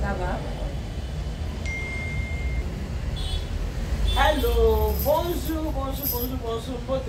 Ça va? Allô, bonjour. Bote,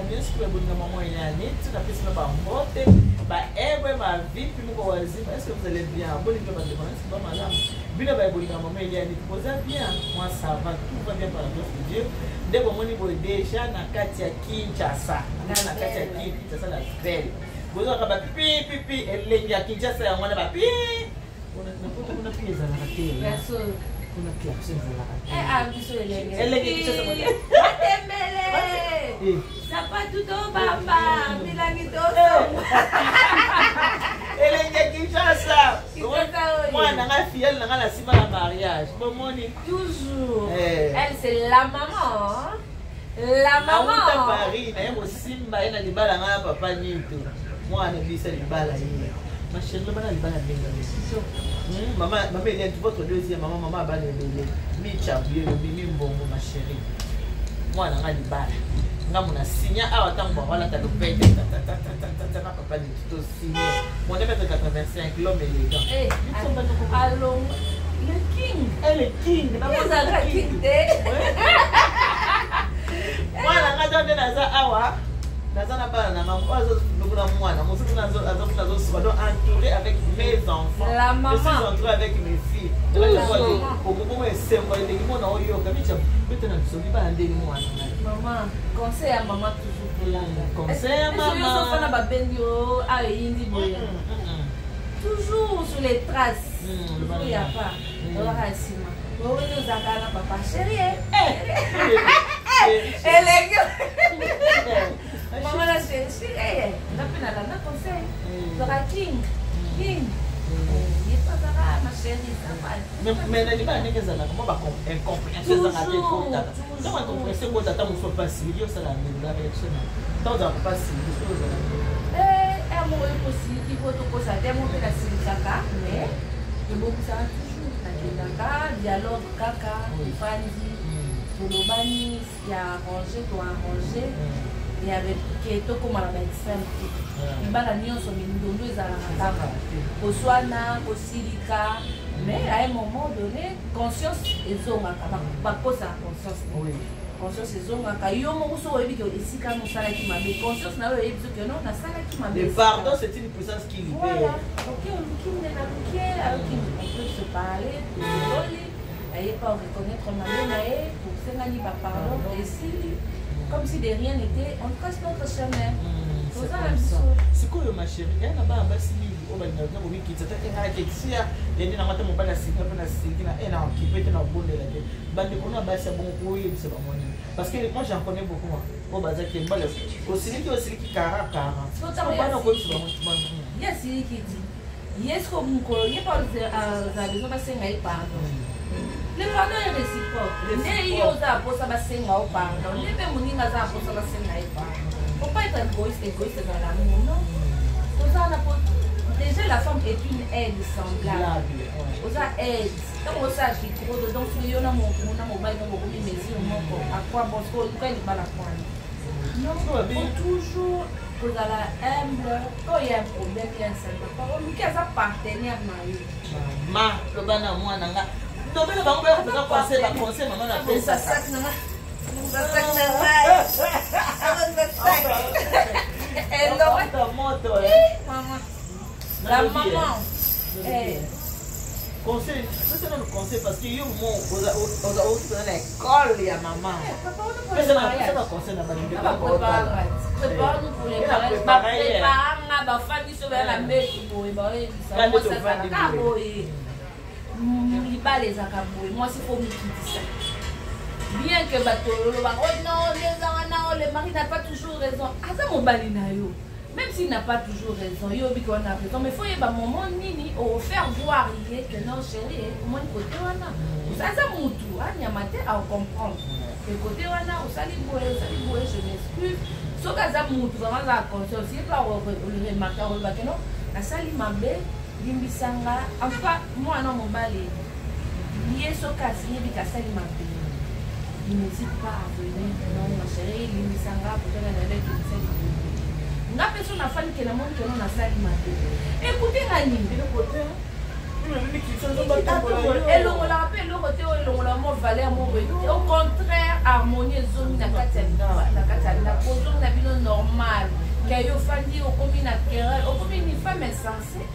bien sûr, maman est là, tu n'as pas besoin de bote. Ma vie, puis mon est-ce que vous allez bien? Bon, il c'est pas madame. Bien, maman est là, vous allez bien? Moi, ça va, tout va bien par la grâce de Dieu. Dès que mon niveau déjà, na Katia Kinshasa, na Katia Kinshasa, la belle. Vous avez pipi, elle est là, Kinshasa, on a pipi. On a pieds à la télé. Bien sûr. Kuna kiasi za biso elenge. Elenge kiasi za Atembele. Sapatu to bamba, milangi to. Elenge Kinshasa. Mwana nga fiel nga na sima la mariage. Bomoni toujours. Elle c'est la maman. La maman. Awuta Paris na yebo simba ina libala nga papa nyito. Mwana bisa libala yeye. Ma chérie, maman libala benga. Maman, il est votre deuxième maman, maman va le bébé. Mi mbongo ma chérie. Moi na ngali bala. Nga mona signa awa tango wala ta lopete ta papa dit tout signé. Mon est 85 l'homme élégant. Allons le king. Le king. Na king de. Moi na nga donne na za awa. Nazana pas na maman entouré avec mes enfants. La maman. Je suis entouré avec mes filles. Maman, conseil à maman toujours pour là. Conseil à maman. Toujours sur les traces. Il n'y a pas. Papa chérie. Maman la chérie. On a peine à la conseil. Zora king. Ma chérie, ça va. Mais la libane n'est que ça. Comment va incompréhension ça raté trop tard. Comment incompréhension quand t'attends on soit pas sérieux ça la réaction. Tant on pas sérieux. Amoureux possible, il faut tout ça. Démontrer la sérieux mais il faut que ça toujours. Kaka, dialogue kaka, Fanzi, Tolobani, il y a arrangé, doit arranger. Il y avait Keto comme à la médecine. Il y a des gens qui sont là. Au Soana, au Silika. Mais à un moment donné, conscience est zonga. Pas cause à conscience. Conscience est zonga. Il y a un moment où il y a des gens qui sont là. Conscience n'a pas dit que non, na sala qui m'a. Le pardon, c'est une puissance qui libère. Voilà. Ok, on peut se parler, pour rigoler. Il n'y a pas à reconnaître ma mère pour se gagner par pardon. Et si. Comme si de rien n'était, on trace notre chemin. C'est quoi ma chérie? Il y a un bas si on va dire que oui, qui s'est fait il y a des gens qui ont pas la signature, pas la signature, et là qui peut être dans le bon de la tête. Bande qu'on a baissé bon oui, c'est pas moi. Parce que moi j'en connais beaucoup. Au bazar qui est mal aussi qui cara. C'est pas non quoi sur moi. Il y a celui qui dit yes comme il y a pas à besoin de s'engager pardon. Le pardon est réciproque. Il y a aussi pour ça va s'engager pardon. Les mêmes mouni va ça pour ça va s'engager pardon. Faut pas être égoïste dans l'amour, non. Déjà la femme est une aide semblable. Aux aide. Donc on sait qu'il trop de donc il y a mon mobile dans beaucoup de mesures à quoi bon ce qu'on prend pas la pointe. Non, faut toujours vous allez humble. Quand il y a un problème, il y a un seul parole. Nous qu'est-ce partenaire marié. Ma, le bana moi nanga. Non mais le bango va faire penser maman a fait ça. La maman. Conseil, c'est un conseil parce que yo mon aux à l'école ya maman. Mais c'est un conseil na bani. Prépare-nous pour les mariages. Prépare ma famille sur la messe pour moi c'est pour me quitter ça. Bien que le mari n'a pas toujours raison. Même s'il n'a pas toujours raison, il a raison. Mais il faut y avoir un moment où faire voir que non, chérie, moi, côté ça à comprendre. Le côté je m'excuse. Ce que vraiment la conscience, il va remarquer que non, la salle Limbisanga, en tout cas, moi, non, mon balai. Il y a ce cas, il y a il n'hésite pas à venir. Non, ma chérie, Limbisanga, peut-être qu'elle avait une salle. On a personne à faire que la monde que l'on a salle. Écoutez, Rani. Il est côté. Il est qui sont pas elongola pe eloko te elongola mo valeur mo au contraire harmonie ezongi na kati ya ndako ozongi na bino normal kayo fandi okomi na querelle okomi une femme insensée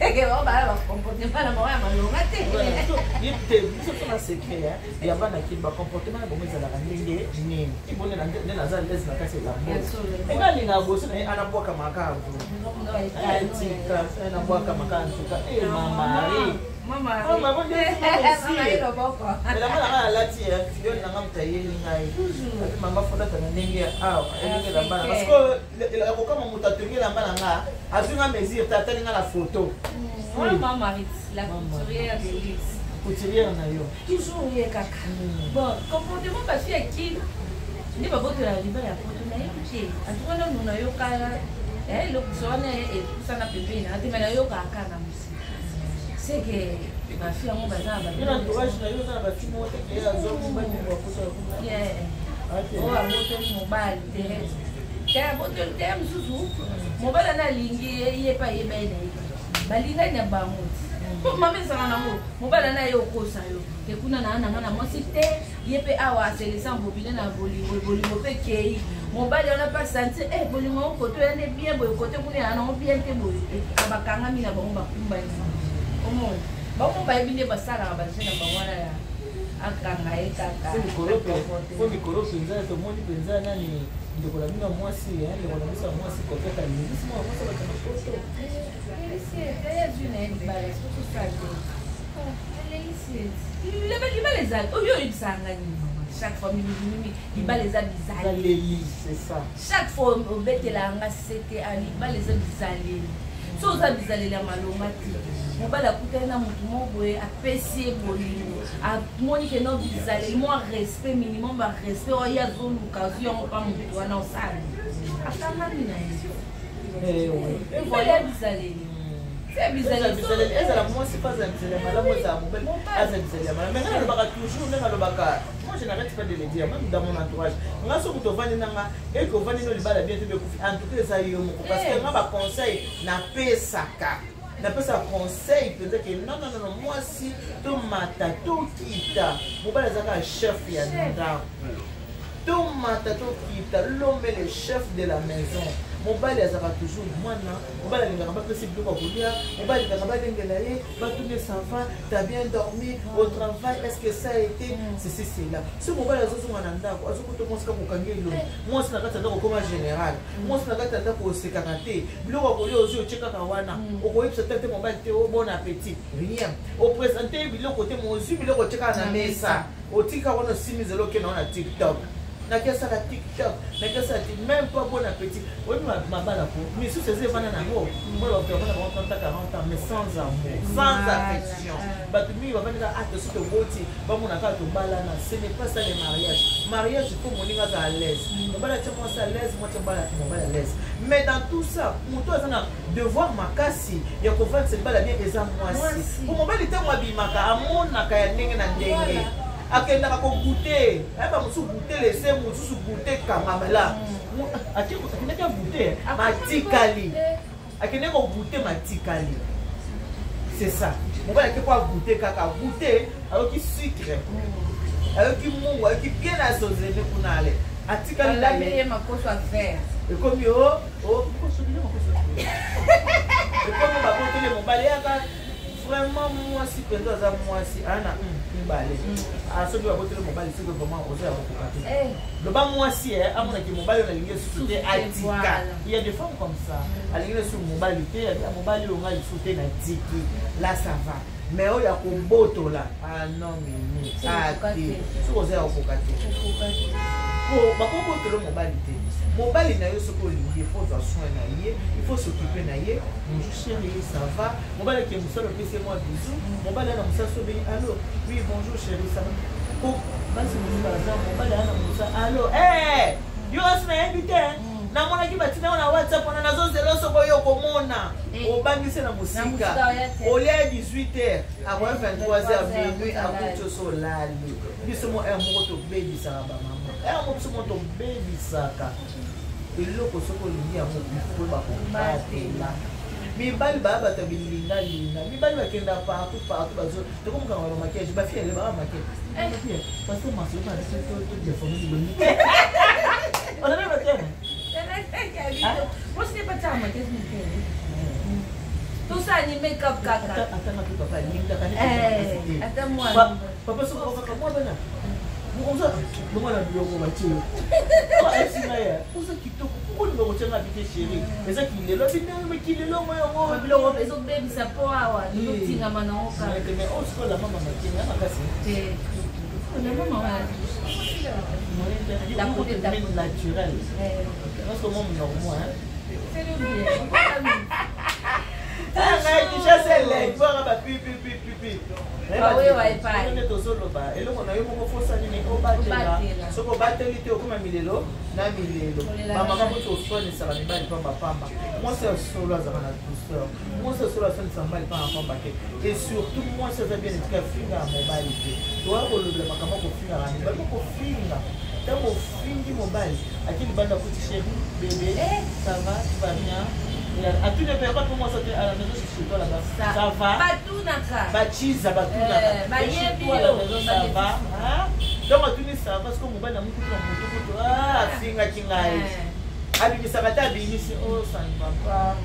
c'est que on va comportement na moya malonga te biso tona secret ya bana kini bacomportement na bango ezalaka ndenge nini ibonela nde naza lese na kasi elamo engalinga boso na ye anabwaka makavu atika anabwaka makantuka mamari alati yo nanga mutayeli ngai mama fondatana ndenge awa elingela bana parce akokama moto atongela bana nga azwinga mesure te atalinga na photo la couturière de luxe couturière na yo toujours ye kaka bon comportement basi ya kili nde babotela liba ya poto nayebi te atukana nu nayoka elokisa wana ekusana pembeni atema nayoka aka na mosi c'est que bafi yango baza na entourage na yo oza na bafi moko te oyo abotoli mobali te mosusu mobali ana alingi ye pa yeba ye na ye balingani na bango mama ezala nango mobali ana ye okosa yo ekuna na nanga na mwasi te ye mpe awa aselesa mbobile na bolingo mpe kei mobali wana mpe asanti bolingo ngo koto yande bien boye kote kuna ya nango bien te boye bakangami na bango bakumba omona bango bayebi nde basalaka baje na bango wana ya akanga ye kaka po mikolo mpenza tomoni mpenza nani ndeko na bino mwasi ndeko na biso ya mwasi kokeka lingisi mwa mwasi bakana poto libala ezali oyo oyebisanga nini chaque fois mimimimi libala eza bizaleli chaque fois obetelanga sete libala eza bizaleli so oza bizaleli ya malonga te mobali akutani na motu moko boye apesi ye bolingo amoni ke no bizaleli mwa respect minimum barespect oyo azoluka azwi yango mpa motu wana osali akangami na ye libala ya bizaleli ezala mwasi mpe aza bizali ya malamu ezala mobali aza bizali ya malamu mais nga nalobaka toujours nde nalobaka moi je n'arrête pas de le dire même dans mon entourage nga soki tovandi nanga eke ovandi no libala bien te bekufi en tout cas eza yo moko parce que nga baconseil napesaka conseil mpenza ke non mwasi tomata tokita mobali azalaka chef ya ndako tomata tokita l'homme est le chef de la maison mobali azalaka toujours mwana mobali alingaka bapesi biloko ya kolia mobali alingaka balengela ye batune ça va t'as bien dormi au travail est-ce que ça a été ceci cela so mobali azozonga na ndako azokuta mwasi kaka kokangi elongi mwasi na kati ya ndako okoma général mwasi na kati ya ndako osekaka te biloko ya kolia ozwi otie kaka wana okoyebisa te mobali te o bon appétit rien opresente ye biloko te mozwi biloko otie kaka na mesa otika wana osimizela okende wana tiktok nakesala tiktok nakesala même pas bon appétit oyebi mabala po misusu eza evanda nango moyo bapevana bango 30 40 ans mais sans amour sans affection bato mingi bavandika ate soki toboti bamonaka tobalana ce n'est pas ça le mariage il faut moninga aza à l'aise mobali atia mwasi à l'aise mwati mobali à l'aise mais dans tout ça moto aza na devoir makasi ya kovandisa libala bien eza mwasi po mobali ntango abimaka amonaka ya ndenge na ndenge akendaka kogute ayeba mosusu gute lese mosusu gute kangamela akendaki agute matikali akendaki kogute matikali c'est ça mobali ake po agute kaka agute ayoki sucre ayoki mungu ayoki bien asozene kuna ale atikali ekomi ekomi babotele mobali yaka vraiment mwasi mpenza aza mwasi ana mibale soki babotele mobali soki vraiment oza ya kokoka te loba mwasi amonaki mobali oyo alingi esusu te atika il y a des femmes comme ça alingi esusu mobali te mobali oyo ngai lisusu te na tiki là ça va mais oyo ya kobotola non mini ate soki oza ya kokoka te bakobotola mobali te mobali na yo soki olingi il faut avoir soin na ye il faut s'occuper na ye bonjour chérie ça va mobali ke mosala opesi moi bisou mobali ana mosala so bengi allo oui bonjour chérie ça va ko basi mosala za mobali ana mosala allo yo asi nayebi te namonaki batina na WhatsApp wana nazozela soko yo komona obangise na musika olia 18h akoya 23h minuit akuti oso olali biso mo moko tobebisaka bamama mo biso mo tobebisaka eloko soko olingi yango po bakobatela mibali baya bato bilingalinga mibali bakenda partout bazo tokomokanga bamakiage bafiele baa makiage parce que maso todeforme libongi onana batene moi je n'ai pas de ça makiage tout ça ni make-up kaka atanga tu papa linga kani attends moi papa soko kaka moi bana bonza bonga na biloko batio esinga ya oza kitoko pourquoi nous retenons habiter chérie mais ça qu'il est là mais qu'il est là moi ngo biloko ezobebisa po awa lotingama na oka mais on se la maman matinga makasi la maman la peau est naturelle parce que moi normal c'est le bien qui chasse les voir ba pipi oui tozoloba eloko na yo moko fosani ne obatela soko bateli te okoma milelo na milelo bamama moto osonisaka mibali pamba pamba mwasi osolo azaka na douceur mwasi osolo asonisaka mibali pamba pamba te et surtout mwasi aza bien etika finga ya mobali te toya kolobela makambo kofingaka mibali mokofinga ntango ofingi mobali akili banda kuti chéri bébé ça va tu vas bien à tous les périodes pour moi ça à la maison chez toi là-bas ça va batunaka bachiza batunaka chez toi à la maison ça va donc à tous les ça va parce que mobali na mutu na mutu finga kingai abikisaka ta bimisi oh ça ne va pas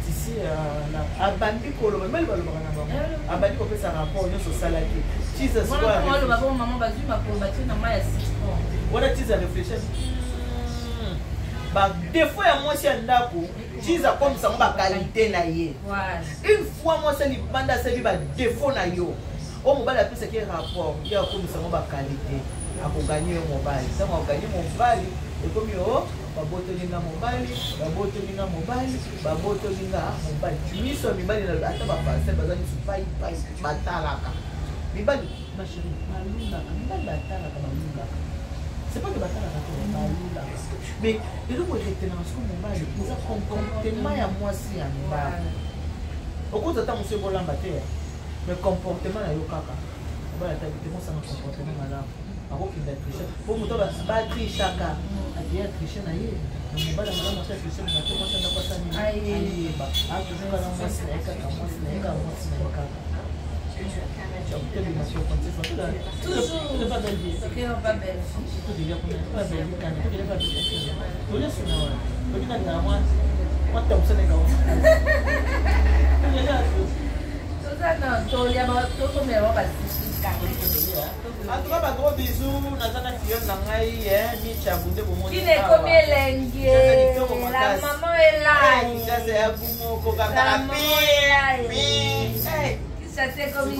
ici abandi koloba meli balobaka na bango abandi kopesa rapport nyonso osalaki chiza wana chiza réfléchir défaut ya mwasi ya ndako chiza akomisango bakalite na ye une fois mwasi libanda asabi badéfaut na yo oyo mobali apesaki rapport ye akomisango bakalite akoganye yo mobali ntango akoganye mobali ekomi o babotolinga mobali miso ya mibali ata bapaster baza miso paipai batalaka mibali basheri balulaka mibali batalaka balulaka c'est pas que batalaka te balulaka mais eloko eretenaka soko mobali eza comportement ya mwasi ya mibali okoza ata mosu ebolamba te mais comportement na yo kaka mobali ata te mosanga comportement malamu akokenda triche po moto batrichaka akeya triche na ye mobali malamu ata triche na te mwasi andako asani ayeba atozonga na mwasi na ye kaka mwasi na ye kaka mwasi na ye kaka toujours pas belle vie pas belle tout devient pas belle vie quand tout devient pas belle tout laisse na wa tout na na moi tom ça nega tout ça non tout ya ba tout comme ya ba en tout cas ba gros bisous nazana fillon na ngai Micha bunde bo moni kine comme elenge la maman est là ça c'est à bumo ko kaka pi ça c'est comme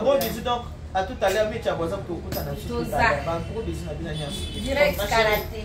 gros bisous donc à tout à l'heure Micha boza pour écouter na suite. Gros bisous na bien. Direct karaté.